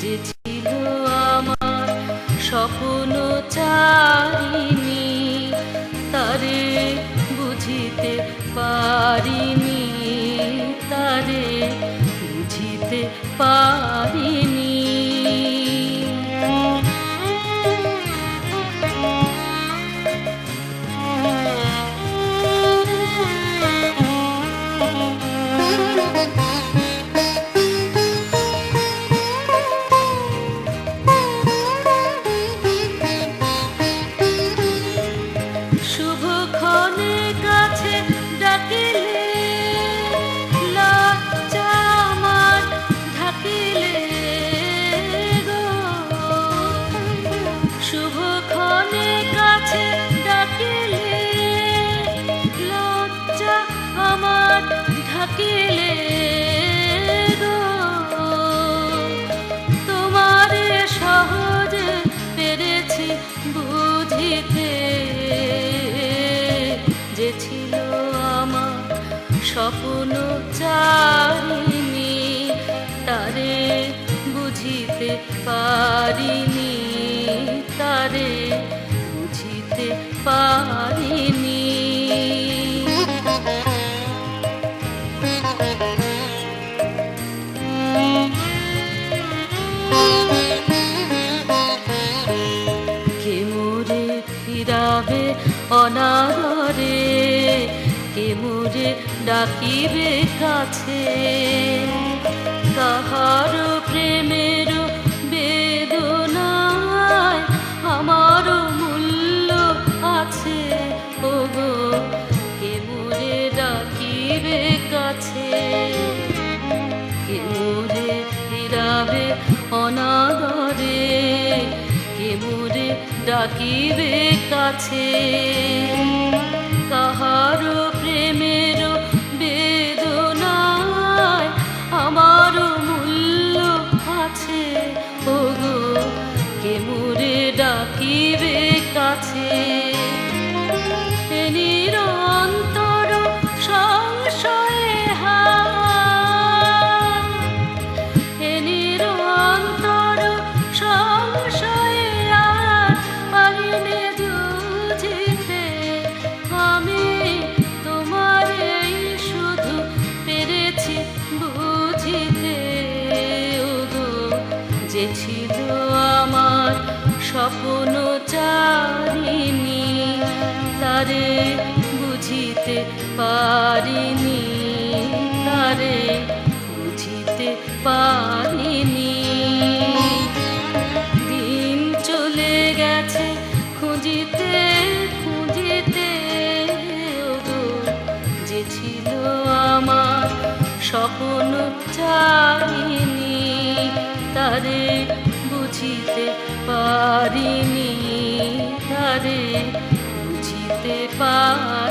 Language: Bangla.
যে ছিল আমার স্বপ্ন চারিনি, তারে বুঝিতে পারিনি, তারে বুঝিতে পারিনি। শুভক্ষণে কাছে ডাকিলে, লজ্জা আমার ঢাকিলে গো। শুভক্ষণে কাছে ডাকিলে, লজ্জা আমার ঢাকিলে গো। তোমারে সহজে পেরেছি বুঝিতে, যে ছিল আমার স্বপ্ন চারিনি, তারে বুঝিতে পারিনি, তারে বুঝিতে পারিনি। কে মোরে ফিরাবে অনাদরে, কে মোরে ডাকিবে কাছে। কাহার প্রেমের বেদনায় আমার মূল্য আছে ওগো, কে মোরে ডাকিবে কাছে। কে মোরে ফিরাবে অনাদরে, কে মোরে ডাকিবে কাছে। কাহার প্রেমের বেদনায় আমার মূল্য আছে ওগো, কে মোরে ডাকিবে কাছে। এ নিরন্তর সংশয়ে হায়, এ নিরন্তর সংশয়ে আর পারিনে বুঝিতে, আমি তোমারে শুধু পেরেছি বুঝিতে ওগো। যে ছিল আমার স্বপ্ন চারিনি, তারে বুঝিতে পারিনি, তারে বুঝিতে পারিনি। দিন চলে গেছে খুঁজিতে খুঁজিতে ওগো, যে ছিল আমার স্বপ্ন চারিনি, তারে বুঝিতে পারিনি, তারে বুঝিতে পারিনি।